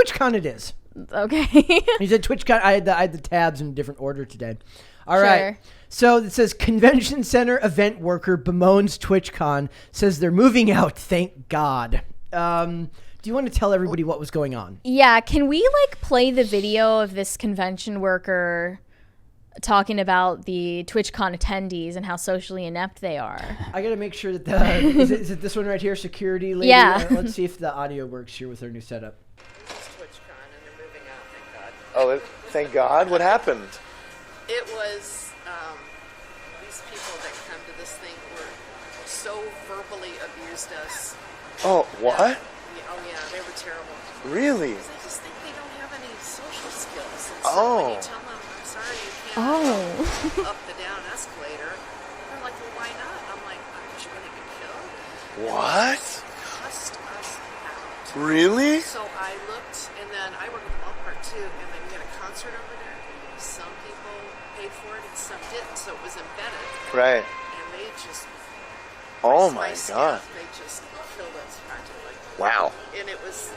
Twitchcon it is. Okay. He said Twitchcon. I had the tabs in a different order today. All right. So it says convention center event worker bemoans Twitchcon, says they're moving out. Thank God. Do you want to tell everybody what was going on? Yeah. Can we play the video of this convention worker talking about the Twitchcon attendees and how socially inept they are? I got to make sure that is it this one right here, security lady? Yeah. Let's see if the audio works here with our new setup. This is Twitchcon and they're moving out, thank God. Oh, thank God. What happened? It was these people that come to this thing were so verbally abused us. Oh, what? Yeah, they were terrible. Really? Because I just think they don't have any social skills. And Oh. When you tell them, I'm sorry, you can't up the down escalator, they're like, well, why not? And I'm like, because you're going to get killed. What? Cussed us out. Really? So I looked, and then I work at the ballpark too, and then we had a concert over there. Some people paid for it and some didn't, so it was embedded. Right. And they just, Oh my God. staff, they just killed us practically. Wow. And it was,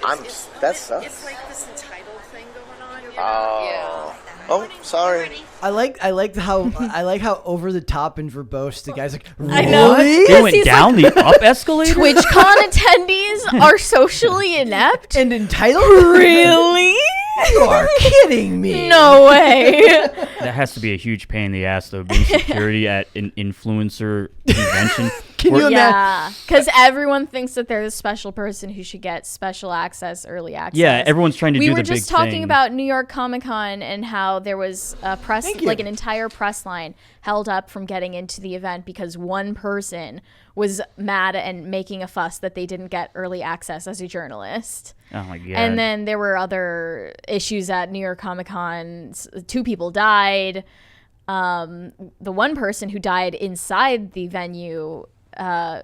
that sucks. It's like this entitled thing going on, you know? Oh. Yeah. Oh, sorry. I like how over the top and verbose the guy's like. I know. Really? They went down the up escalator? TwitchCon attendees are socially inept? And entitled? Really? You are kidding me. No way. That has to be a huge pain in the ass, though, being security at an influencer convention. Can you imagine? Yeah, because everyone thinks that they're the special person who should get special access, early access. Yeah, everyone's trying to do the big thing. We were just talking about New York Comic Con and how there was a press, an entire press line held up from getting into the event because one person was mad and making a fuss that they didn't get early access as a journalist. Oh my God. And then there were other issues at New York Comic Con. 2 people died. The one person who died inside the venue,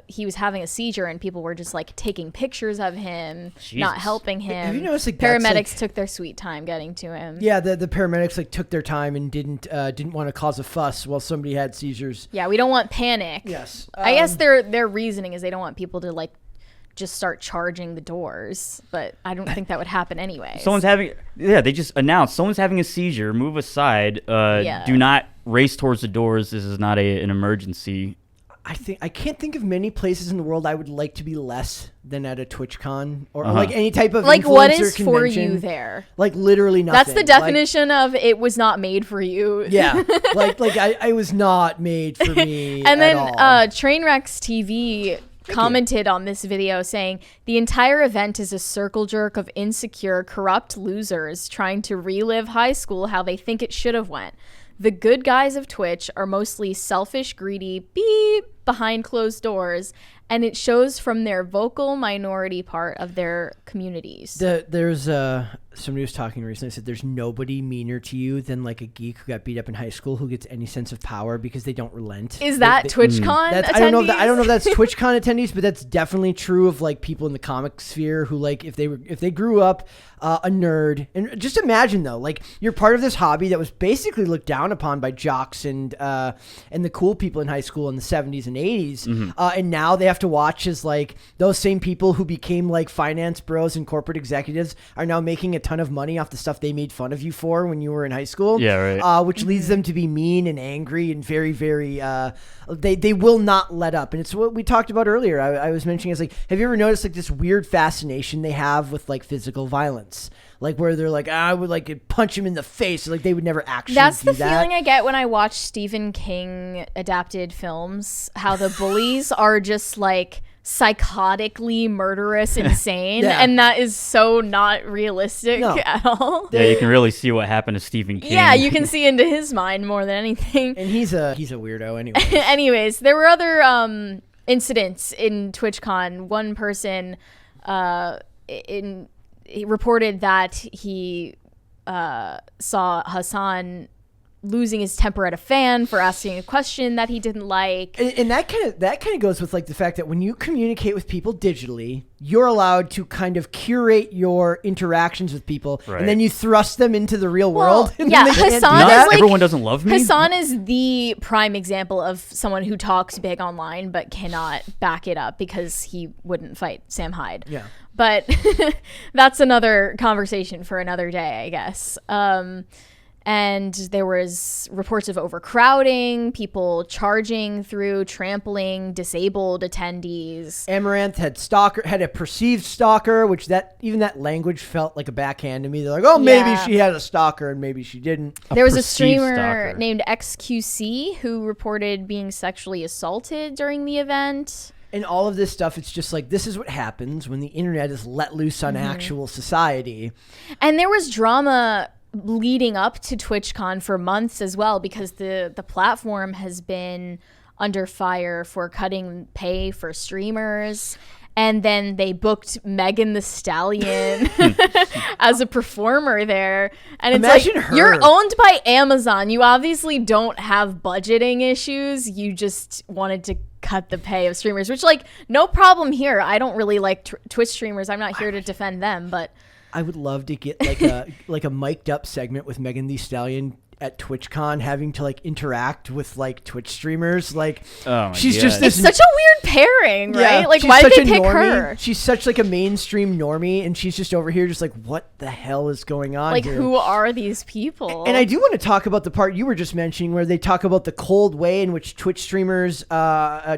he was having a seizure and people were just taking pictures of him, not helping him. Have you noticed, paramedics took their sweet time getting to him? Yeah, the paramedics took their time and didn't want to cause a fuss while somebody had seizures. Yeah, we don't want panic. Yes. I guess their reasoning is they don't want people to just start charging the doors, but I don't think that would happen anyway. They just announced someone's having a seizure, move aside, do not race towards the doors, this is not an emergency. I can't think of many places in the world I would like to be less than at a TwitchCon or any type of influencer what is convention. For you there? Literally nothing. That's the definition of it was not made for you. Yeah, I was not made for me. And then all. Trainwrecks TV commented on this video saying the entire event is a circle jerk of insecure, corrupt losers trying to relive high school how they think it should have went. The good guys of Twitch are mostly selfish, greedy, behind closed doors, and it shows from their vocal minority part of their communities. There's somebody was talking recently, said there's nobody meaner to you than a geek who got beat up in high school who gets any sense of power because they don't relent. Is that TwitchCon attendees? I don't know if that's TwitchCon attendees, but that's definitely true of people in the comic sphere who if they grew up a nerd. And just imagine though, you're part of this hobby that was basically looked down upon by jocks and the cool people in high school in the 70s and 80s, and now they have to watch as those same people who became finance bros and corporate executives are now making a ton of money off the stuff they made fun of you for when you were in high school. Yeah, right. Which leads them to be mean and angry and very, very. They will not let up, and it's what we talked about earlier. I was mentioning is have you ever noticed this weird fascination they have with physical violence? Where they're I would punch him in the face. They would never actually That's do the feeling I get when I watch Stephen King adapted films, how the bullies are just psychotically murderous, insane. Yeah. And that is so not realistic at all. Yeah, you can really see what happened to Stephen King. Yeah, you can see into his mind more than anything. And he's a weirdo anyway. Anyways, there were other incidents in TwitchCon. One person he reported that he saw Hassan losing his temper at a fan for asking a question that he didn't like. And that kind of goes with like the fact that when you communicate with people digitally, you're allowed to kind of curate your interactions with people, and then you thrust them into the real world. And yeah, then they can't do Hassan that. is like, everyone doesn't love me. Hassan is the prime example of someone who talks big online but cannot back it up because he wouldn't fight Sam Hyde. Yeah. But that's another conversation for another day, I guess. And there was reports of overcrowding, people charging through, trampling disabled attendees. Amaranth had a perceived stalker, which that language felt like a backhand to me. They're like, oh, maybe she had a stalker and maybe she didn't. There was a streamer stalker named XQC who reported being sexually assaulted during the event. And all of this stuff, it's just like, this is what happens when the internet is let loose on actual society. And there was drama leading up to TwitchCon for months as well, because the platform has been under fire for cutting pay for streamers. And then they booked Megan Thee Stallion as a performer there. And it's Imagine like, her. You're owned by Amazon. You obviously don't have budgeting issues. You just wanted to cut the pay of streamers, which, like, no problem here. I don't really like Twitch streamers. I'm not here to defend them, but I would love to get like a mic'd up segment with Megan Thee Stallion at TwitchCon, having to like interact with like Twitch streamers. Like, she's just this. It's such a weird pairing, right? Like, why did they pick her? She's such like a mainstream normie, and she's just over here, just like, what the hell is going on? Like, here? who are these people? And I do want to talk about the part you were just mentioning, where they talk about the cold way in which Twitch streamers,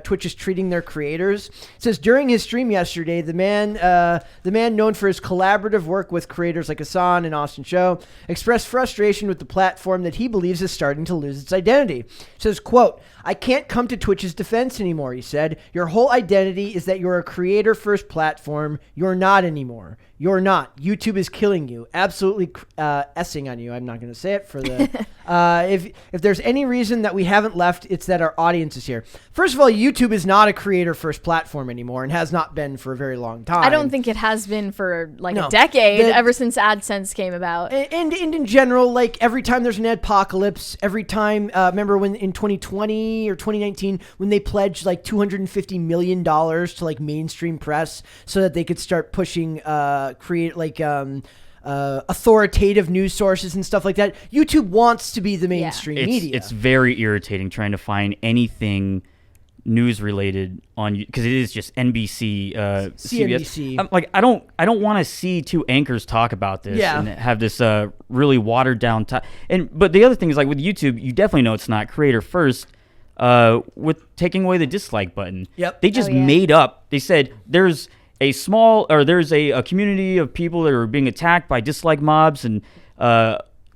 Twitch is treating their creators. It says during his stream yesterday, the man known for his collaborative work with creators like Hassan and Austin Show expressed frustration with the platform that he believes is starting to lose its identity. It says, quote, I can't come to Twitch's defense anymore, he said. Your whole identity is that you're a creator-first platform. You're not anymore. You're not. YouTube is killing you. Absolutely essing on you. I'm not going to say it for the... if there's any reason that we haven't left, it's that our audience is here. First of all, YouTube is not a creator-first platform anymore and has not been for a very long time. I don't think it has been for like a decade, ever since AdSense came about. And in general, like every time there's an adpocalypse, every time, remember when in 2020 or 2019, when they pledged like $250 million to like mainstream press so that they could start pushing authoritative news sources and stuff like that. YouTube wants to be the mainstream media. It's very irritating trying to find anything news related on, because it is just NBC, CNBC. CBS. I don't want to see two anchors talk about this and have this really watered down but the other thing is, like with YouTube, you definitely know it's not creator first. With taking away the dislike button. Yep. They just made up. They said there's a community of people that are being attacked by dislike mobs, and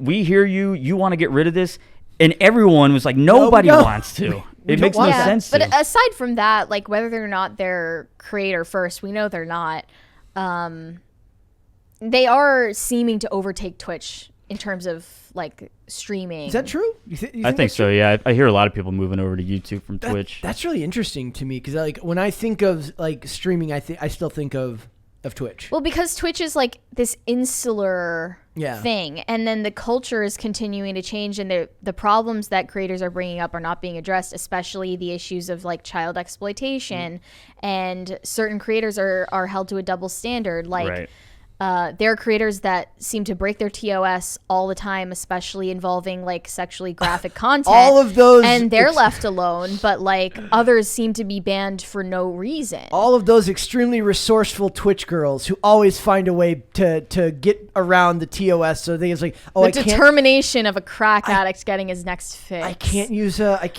we hear you. You want to get rid of this, and everyone was like, nobody wants to. It makes no sense. But aside from that, like whether or not they're creator first, we know they're not. They are seeming to overtake Twitch in terms of like streaming. Is that true? You I think so. Yeah, I hear a lot of people moving over to YouTube from Twitch. That's really interesting to me, because like when I think of like streaming, I still think of Twitch. Well, because Twitch is like this insular thing, and then the culture is continuing to change, and the problems that creators are bringing up are not being addressed, especially the issues of like child exploitation, and certain creators are held to a double standard. Like there are creators that seem to break their TOS all the time, especially involving like sexually graphic content. All of those, and they're left alone, but like others seem to be banned for no reason. All of those extremely resourceful Twitch girls who always find a way to get around the TOS. So they was like, the determination of a crack addict getting his next fix. I can use a hot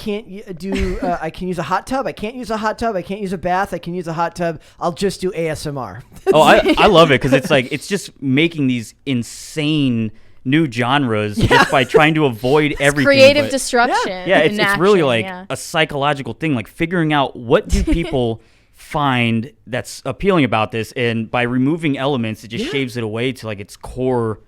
tub. I can't use a hot tub. I can't use a bath. I can use a hot tub. I'll just do ASMR. I love it, because it's like, it's just making these insane new genres just by trying to avoid everything. Creative destruction. Yeah, it's really like a psychological thing, like figuring out what do people find that's appealing about this, and by removing elements, it just shaves it away to like its core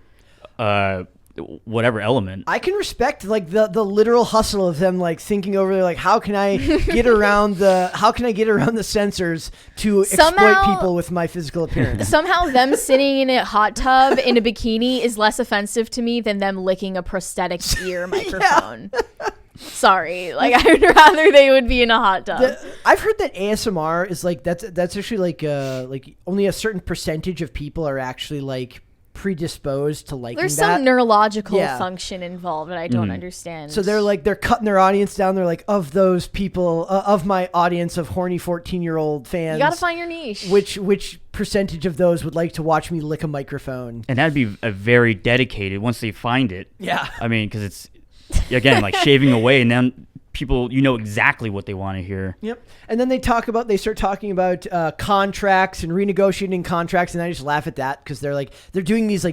whatever element. I can respect like the literal hustle of them like thinking over like how can I get around the censors to exploit people with my physical appearance. Somehow them sitting in a hot tub in a bikini is less offensive to me than them licking a prosthetic ear microphone. Sorry, like I'd rather they would be in a hot tub. I've heard that ASMR is like that's actually like only a certain percentage of people are actually like predisposed to liking There's that. some neurological function involved that I don't understand. So they're cutting their audience down. They're like, of those people, of my audience of horny 14-year-old fans, you gotta find your niche. Which percentage of those would like to watch me lick a microphone? And that'd be a very dedicated once they find it. Yeah. I mean, because it's, again, like shaving away, and then people, exactly what they want to hear. Yep. And then they start talking about contracts and renegotiating contracts, and I just laugh at that because they're doing these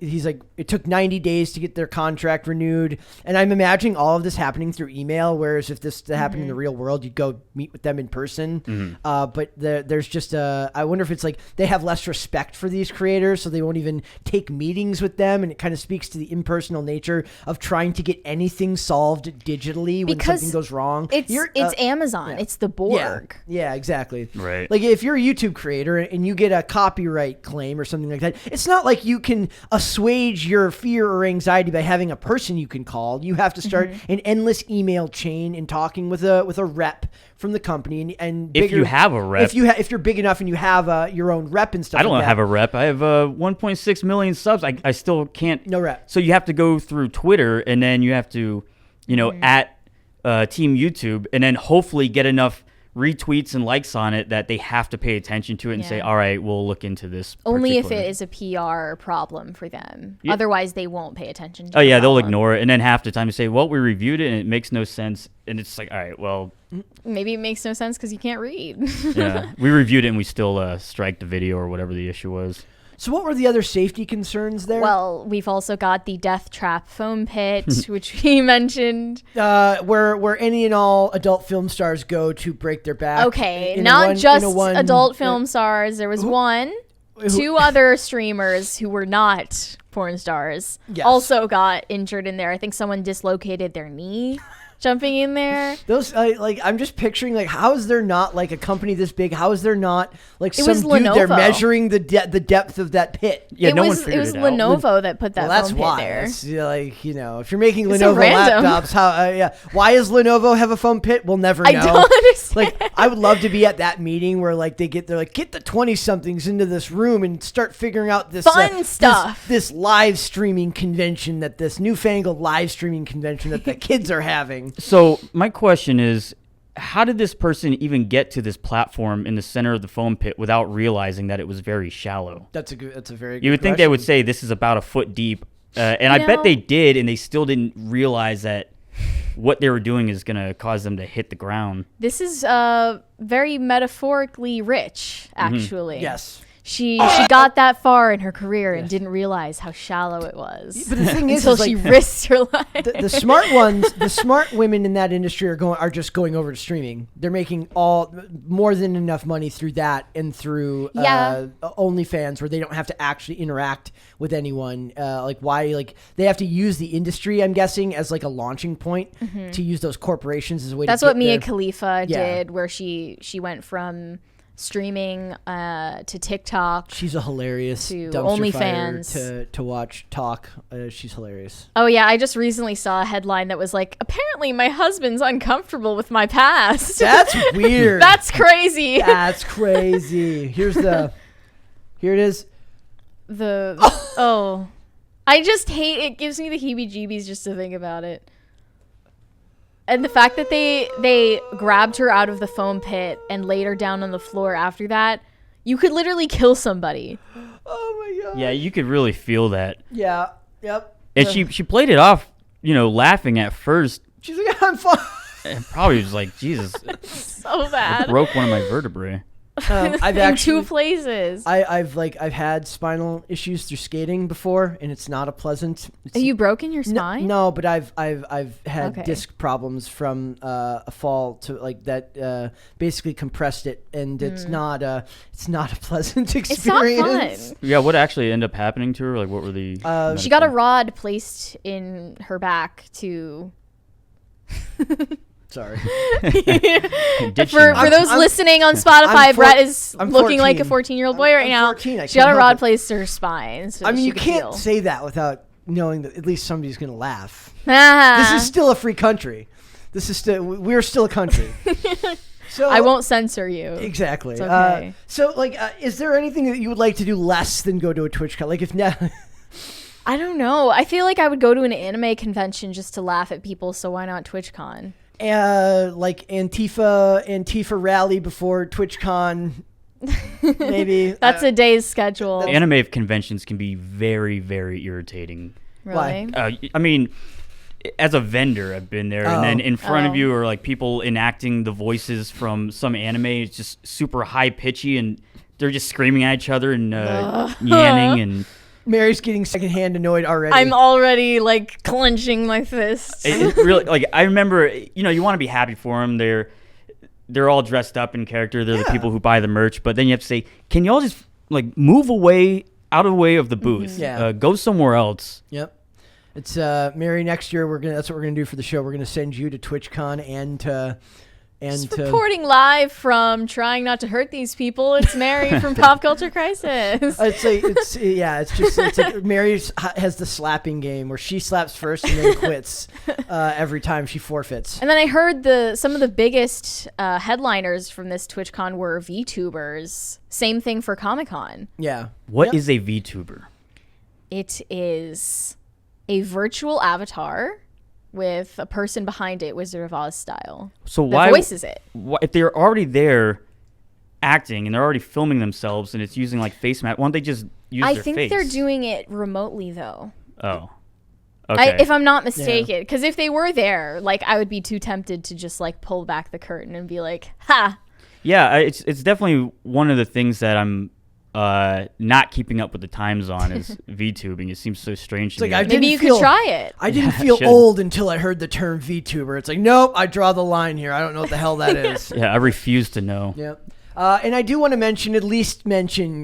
he's like it took 90 days to get their contract renewed, and I'm imagining all of this happening through email, whereas if this happened in the real world, you'd go meet with them in person. But there's just I wonder if it's like they have less respect for these creators, so they won't even take meetings with them, and it kind of speaks to the impersonal nature of trying to get anything solved digitally when something goes wrong. It's Amazon. Yeah. It's the Borg. Yeah, exactly. Right. Like if you're a YouTube creator and you get a copyright claim or something like that, it's not like you can assuage your fear or anxiety by having a person you can call. You have to start an endless email chain and talking with a rep from the company and if you have a rep, if you're big enough and you have your own rep and stuff. I don't like that. have a rep. I have 1.6 million subs. I still can't. No rep. So you have to go through Twitter, and then you have to, at Team YouTube, and then hopefully get enough retweets and likes on it that they have to pay attention to it and say, all right, we'll look into this. Only if it is a PR problem for them. Yeah. Otherwise, they won't pay attention to Oh, yeah, they'll problem. ignore it. And then half the time they say, well, we reviewed it and it makes no sense. And it's like, all right, well. Maybe it makes no sense because you can't read. Yeah, we reviewed it and we still strike the video or whatever the issue was. So what were the other safety concerns there? Well, we've also got the death trap foam pit, which we mentioned. Where any and all adult film stars go to break their back. Okay, not just adult film stars. There was two other streamers who were not porn stars also got injured in there. I think someone dislocated their knee jumping in there. Those I'm just picturing like how is there not like a company this big? How is there not like It some was dude Lenovo. there measuring the depth of that pit? Yeah, it no was one figured it out. Lenovo that put that That's foam pit why. there. It's, like if you're making It's so Lenovo random. laptops, how why does Lenovo have a foam pit? We'll never know. I don't understand. Like I would love to be at that meeting where like they're like get the 20-somethings into this room and start figuring out this Fun stuff. This live streaming convention this newfangled live streaming convention that the kids are having. So my question is, how did this person even get to this platform in the center of the foam pit without realizing that it was very shallow? That's a very good You would think they would say this is about a foot deep, and I bet they did, and they still didn't realize that what they were doing is going to cause them to hit the ground. This is very metaphorically rich, actually. Yes. She got that far in her career and didn't realize how shallow it was. But the thing is, until she risked her life. The smart ones, the smart women in that industry are just going over to streaming. They're making more than enough money through that and through OnlyFans, where they don't have to actually interact with anyone. They have to use the industry, I'm guessing, as like a launching point to use those corporations as a way. That's to what get Mia their- Khalifa did, where she went from streaming to TikTok. She's a hilarious to dumpster OnlyFans. fire to watch talk. She's hilarious. Oh yeah, I just recently saw a headline that was like, apparently my husband's uncomfortable with my past. That's weird. That's crazy. That's crazy. Here it is. I just hate it. Gives me the heebie-jeebies just to think about it. And the fact that they grabbed her out of the foam pit and laid her down on the floor after that, you could literally kill somebody. Oh my god. Yeah, you could really feel that. Yeah. Yep. And she played it off, laughing at first. She's like, I'm fine. And probably was like, Jesus, So bad. broke one of my vertebrae. I've in actually 2 places. I've had spinal issues through skating before, and it's not a pleasant. Have you broken your spine? No, but I've had Okay. disc problems from a fall to like that basically compressed it, and it's not a pleasant experience. It's not fun. Yeah, what actually ended up happening to her? Like, what were the? She got a rod placed in her back to. Sorry. For those listening on Spotify, Brett is I'm looking like a 14. 14-year-old boy right I'm now. 14, I She got can't a rod help it. placed to her spine. So I mean, she you could can't heal. say that without knowing that at least somebody's gonna laugh. Ah. This is still a free country. We're still a country. So I won't censor you. Exactly. It's okay. So, like, is there anything that you would like to do less than go to a Twitchcon? Like, if now, I don't know. I feel like I would go to an anime convention just to laugh at people. So why not TwitchCon? like Antifa rally before TwitchCon, maybe. That's a day's schedule. Anime conventions can be very, very irritating. Really? I mean, as a vendor, I've been there, and then in front of Oh. you are like people enacting the voices from some anime. It's just super high pitchy, and they're just screaming at each other and yanning and. Mary's getting secondhand annoyed already. I'm already like clenching my fists. It really, like, I remember, you want to be happy for them. They're all dressed up in character. They're the people who buy the merch. But then you have to say, can y'all just like move away, out of the way of the booth? Yeah. Go somewhere else. Yep. It's Mary. Next year that's what we're gonna do for the show. We're gonna send you to TwitchCon and to Just reporting live from Trying Not to Hurt These People. It's Mary from Pop Culture Crisis. It's like Mary has the slapping game where she slaps first and then quits every time she forfeits. And then I heard some of the biggest headliners from this TwitchCon were VTubers. Same thing for Comic-Con. Yeah. What is a VTuber? It is a virtual avatar with a person behind it, Wizard of Oz style. So that why voices it? If they're already there acting and they're already filming themselves and it's using like face mask, why don't they just use I their think face? they're doing it remotely though. Oh. Okay. If I'm not mistaken, because if they were there, like I would be too tempted to just like pull back the curtain and be like, "Ha!" Yeah, it's definitely one of the things that I'm not keeping up with the times on is VTubing. It seems so strange to like me. Maybe you could try it. I didn't feel should. old until I heard the term VTuber. It's like, nope, I draw the line here. I don't know what the hell that is. Yeah, I refuse to know. Yep. And I do want to mention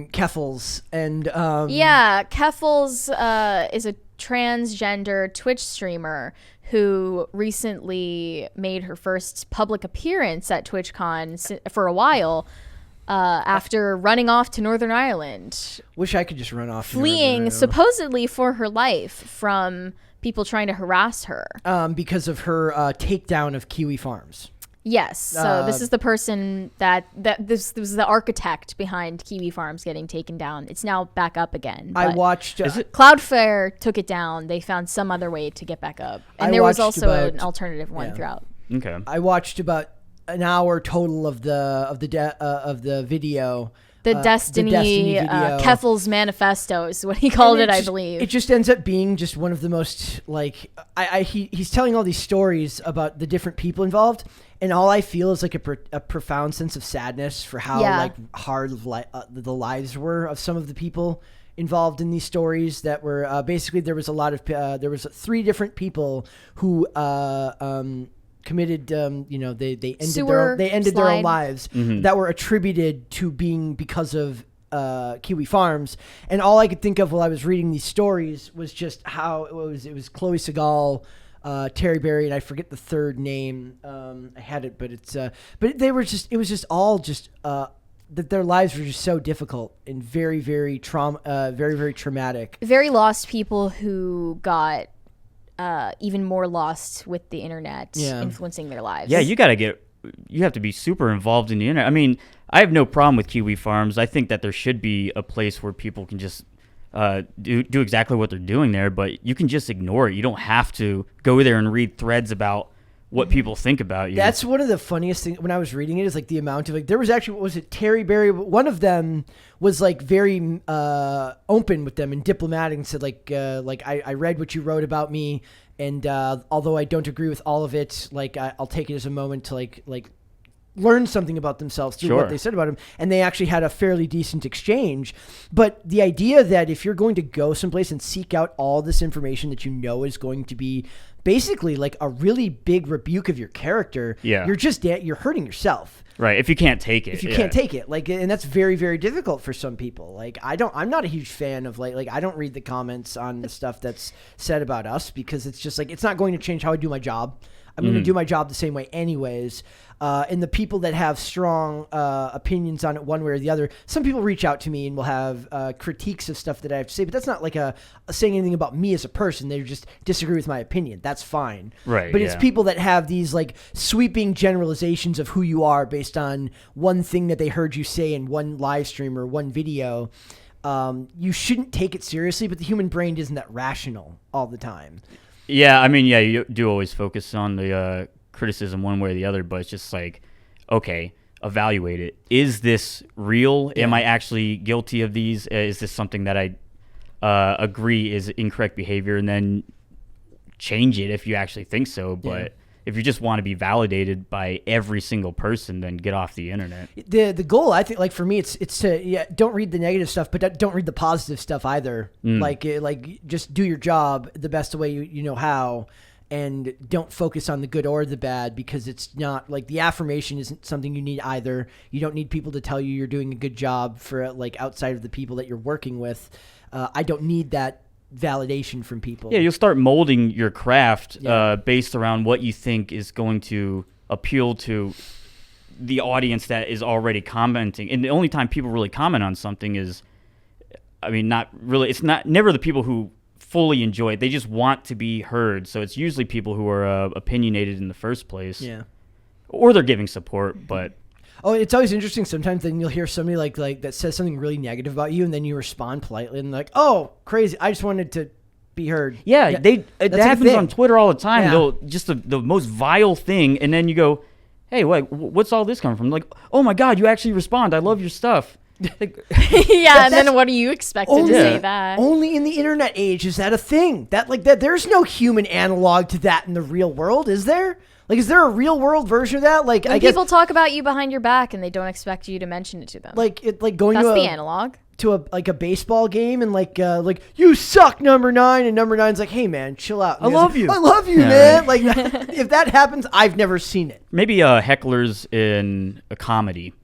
Keffels and Yeah, Keffels is a transgender Twitch streamer who recently made her first public appearance at TwitchCon for a while after running off to Northern Ireland, wish I could just run off. fleeing supposedly for her life from people trying to harass her. Because of her takedown of Kiwi Farms. Yes. So this is the person this was the architect behind Kiwi Farms getting taken down. It's now back up again. I but watched. Cloudflare took it down. They found some other way to get back up, and there was also an alternative one throughout. Okay. I watched about an hour total of the video. The Destiny video. Keffels Manifesto is what he called it, I believe. It just ends up being just one of the most like he's telling all these stories about the different people involved, and all I feel is like a profound sense of sadness for how like hard the lives were of some of the people involved in these stories. That were basically there was a lot of there was 3 different people who committed they ended their own lives that were attributed to being because of Kiwi Farms. And all I could think of while I was reading these stories was just how it was Chloe Segal, Terry Berry, and I forget the third name. I had it, but it was just all that their lives were just so difficult and very, very very traumatic. Very lost people who got even more lost with the internet influencing their lives. Yeah, you have to be super involved in the internet. I mean, I have no problem with Kiwi Farms. I think that there should be a place where people can just do exactly what they're doing there, but you can just ignore it. You don't have to go there and read threads about what people think about you. That's one of the funniest things when I was reading it is like the amount of there was actually, what was it, Terry Berry? One of them was like very open with them and diplomatic and said I read what you wrote about me, and although I don't agree with all of it, like I'll take it as a moment to like learn something about themselves through what they said about him, and they actually had a fairly decent exchange. But the idea that if you're going to go someplace and seek out all this information that you know is going to be basically like a really big rebuke of your character, you're hurting yourself. Right. If you can't take it. If you can't take it. Like, and that's very, very difficult for some people. Like, I'm not a huge fan of like I don't read the comments on the stuff that's said about us, because it's just like, it's not going to change how I do my job. I'm going to do my job the same way anyways. And the people that have strong opinions on it one way or the other, some people reach out to me and will have critiques of stuff that I have to say, but that's not like saying anything about me as a person. They just disagree with my opinion. That's fine. Right. But it's people that have these like sweeping generalizations of who you are based on one thing that they heard you say in one live stream or one video. You shouldn't take it seriously, but the human brain isn't that rational all the time. Yeah, I mean, you do always focus on the criticism one way or the other, but it's just like, okay, evaluate it. Is this real? Am I actually guilty of these? Is this something that I agree is incorrect behavior? And then change it if you actually think so. But if you just want to be validated by every single person, then get off the internet. The goal, I think, like for me, it's to don't read the negative stuff, but don't read the positive stuff either. Like just do your job the best way you know how, and don't focus on the good or the bad, because it's not like the affirmation isn't something you need either. You don't need people to tell you you're doing a good job for like outside of the people that you're working with. I don't need that validation from people. Yeah, you'll start molding your craft based around what you think is going to appeal to the audience that is already commenting. And the only time people really comment on something is, I mean, not really, it's never the people who fully enjoy it. They just want to be heard. So it's usually people who are opinionated in the first place. Yeah. Or they're giving support, but... Oh, it's always interesting. Sometimes then you'll hear somebody like that says something really negative about you, and then you respond politely and like, "Oh, crazy! I just wanted to be heard." Yeah, it happens on Twitter all the time. Yeah. They'll just the most vile thing, and then you go, "Hey, what's all this coming from?" Like, "Oh my God, you actually respond. I love your stuff." Like, and then what do you expect to say that? Only in the internet age is that a thing. That there's no human analog to that in the real world, is there? Like, is there a real world version of that? Like, when people talk about you behind your back and they don't expect you to mention it to them. Like going That's to the analog. To a baseball game and like you suck, number 9, and number 9's like, hey man, chill out. I love you, man. Like if that happens, I've never seen it. Maybe hecklers in a comedy.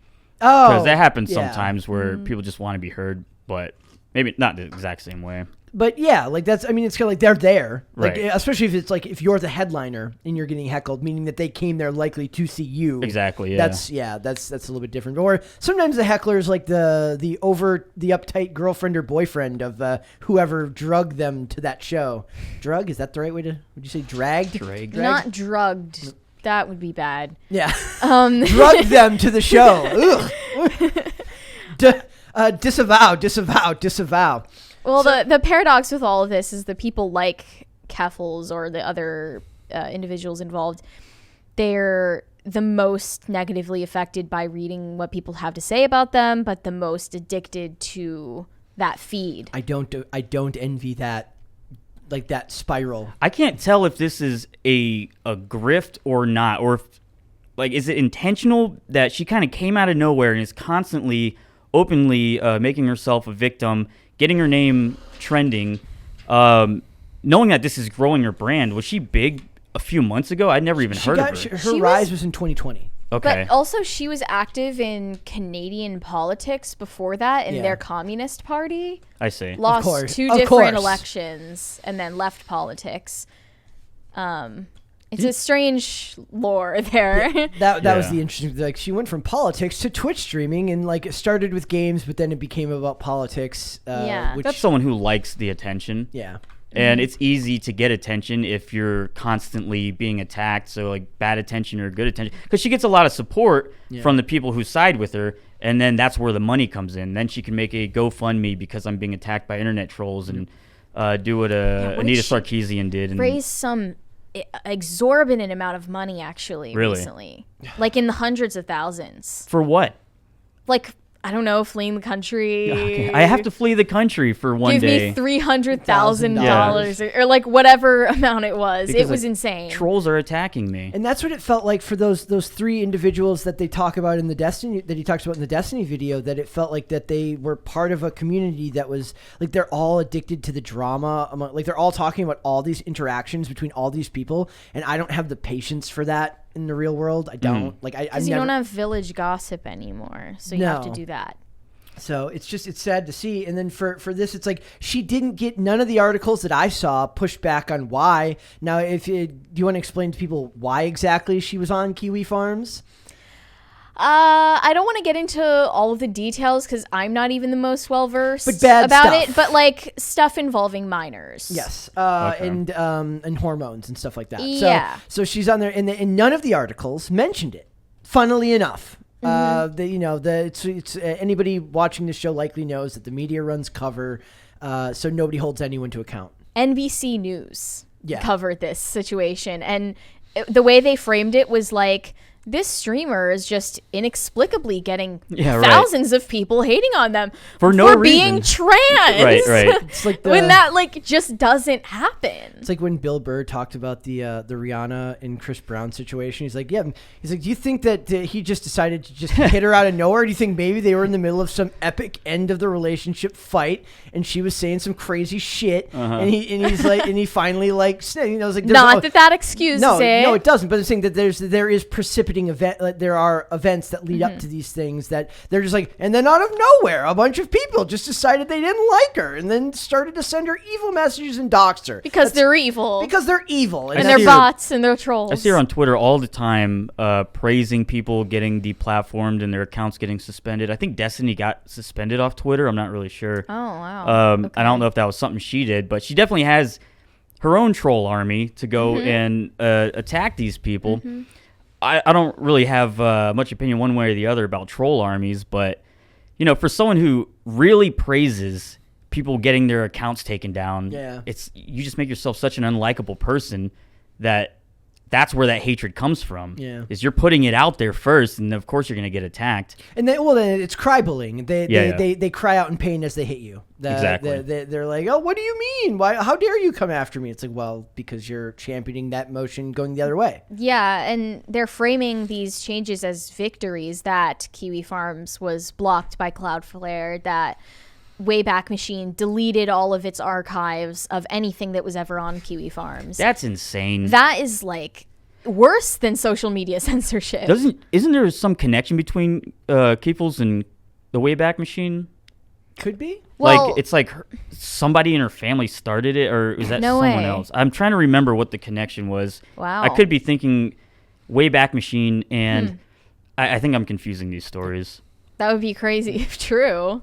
Oh, because that happens sometimes where people just want to be heard, but maybe not the exact same way. But yeah, like it's kind of like they're there, like, right. Especially if it's like if you're the headliner and you're getting heckled, meaning that they came there likely to see you. Exactly. Yeah. That's a little bit different. Or sometimes the heckler is like the uptight girlfriend or boyfriend of whoever drugged them to that show. Drug, is that the right way to? Would you say dragged? Dragged. Not drugged. That would be bad. Yeah. Drugged them to the show. Disavow. Well, the paradox with all of this is the people like Keffels or the other individuals involved, they're the most negatively affected by reading what people have to say about them, but the most addicted to that feed. I don't envy that, like that spiral. I can't tell if this is a grift or not, or if, like, is it intentional that she kind of came out of nowhere and is constantly openly making herself a victim, getting her name trending, knowing that this is growing her brand. Was she big a few months ago? I'd never even heard of her. Her rise was in 2020. Okay. But also she was active in Canadian politics before that in their Communist Party. I see. Lost two different elections and then left politics. It's a strange lore there. Yeah, that was the interesting. Like, she went from politics to Twitch streaming, and like it started with games, but then it became about politics. That's someone who likes the attention. Yeah, and it's easy to get attention if you're constantly being attacked. So like bad attention or good attention, because she gets a lot of support from the people who side with her, and then that's where the money comes in. Then she can make a GoFundMe because I'm being attacked by internet trolls, and do what Anita Sarkeesian did and raise some exorbitant amount of money recently, like in the hundreds of thousands. For what? Like I don't know, fleeing the country. Okay. I have to flee the country for one day. Give me $300,000 $1,000. or like whatever amount it was. Because, it was like, insane. Trolls are attacking me. And that's what it felt like for those three individuals that they talk about in the Destiny, that he talks about in the Destiny video, that it felt like that they were part of a community that was like, they're all addicted to the drama. Like they're all talking about all these interactions between all these people. And I don't have the patience for that in the real world. I don't. Like Because you don't have village gossip anymore. So you have to do that. So it's sad to see. And then for this, it's like she didn't get none of the articles that I saw pushed back on why. Now, do you want to explain to people why exactly she was on Kiwi Farms? I don't want to get into all of the details because I'm not even the most well versed about it. But like stuff involving minors. Yes, Okay. and hormones and stuff like that. Yeah. So she's on there, and none of the articles mentioned it. Funnily enough. It's anybody watching this show likely knows that the media runs cover, so nobody holds anyone to account. NBC News Yeah. covered this situation, and the way they framed it was like, this streamer is just inexplicably getting thousands of people hating on them For no being reason. trans. Right. It's like when that like just doesn't happen. It's like when Bill Burr talked about the Rihanna and Chris Brown situation. He's like, do you think that he just decided to just hit her out of nowhere? Do you think maybe they were in the middle of some epic end of the relationship fight and she was saying some crazy shit and he finally like, was like, Not that excuses it. No, it doesn't. But I'm saying that there is precipitating event. Like, there are events that lead up to these things that they're just like, and then out of nowhere, a bunch of people just decided they didn't like her and then started to send her evil messages and doxed her Because they're evil. Because they're evil And they're bots and they're trolls. I see her on Twitter all the time praising people getting deplatformed and their accounts getting suspended. I think Destiny got suspended off Twitter. I'm not really sure. Oh, wow. I don't know if that was something she did, but she definitely has her own troll army to go and attack these people. I don't really have much opinion one way or the other about troll armies, but for someone who really praises people getting their accounts taken down, you just make yourself such an unlikable person that's where that hatred comes from. Is you're putting it out there first, and of course you're going to get attacked. And then it's cry bullying. They cry out in pain as they hit you. Exactly. They're like, oh, what do you mean? Why? How dare you come after me? It's like, well, because you're championing that motion going the other way. Yeah, and they're framing these changes as victories, that Kiwi Farms was blocked by Cloudflare, that Wayback Machine deleted all of its archives of anything that was ever on Kiwi Farms. That's insane. That is like worse than social media censorship. Isn't there some connection between Keffels and the Wayback Machine? Could be. Well, Like it's like somebody in her family started it, or is that No someone way. else? I'm trying to remember what the connection was. Wow. I could be thinking Wayback Machine, and I think I'm confusing these stories. That would be crazy if true.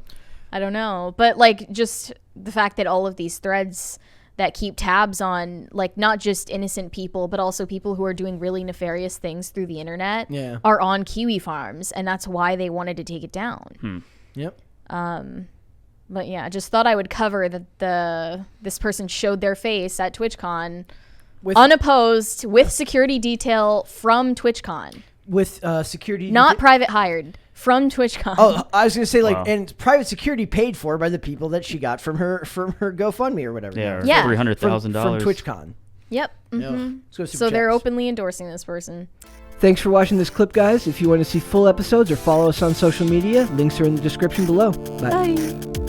I don't know. But like just the fact that all of these threads that keep tabs on like not just innocent people, but also people who are doing really nefarious things through the internet are on Kiwi Farms, and that's why they wanted to take it down. Yep. But yeah, I just thought I would cover that this person showed their face at TwitchCon unopposed with security detail from TwitchCon. With security. Not private hired. From TwitchCon. Oh, I was gonna say Wow. and private security paid for by the people that she got from her GoFundMe or whatever. Yeah, Yeah. $300,000 from TwitchCon. Yep. Let's go So they're openly endorsing this person. Thanks for watching this clip, guys. If you want to see full episodes or follow us on social media, links are in the description below. Bye. Bye.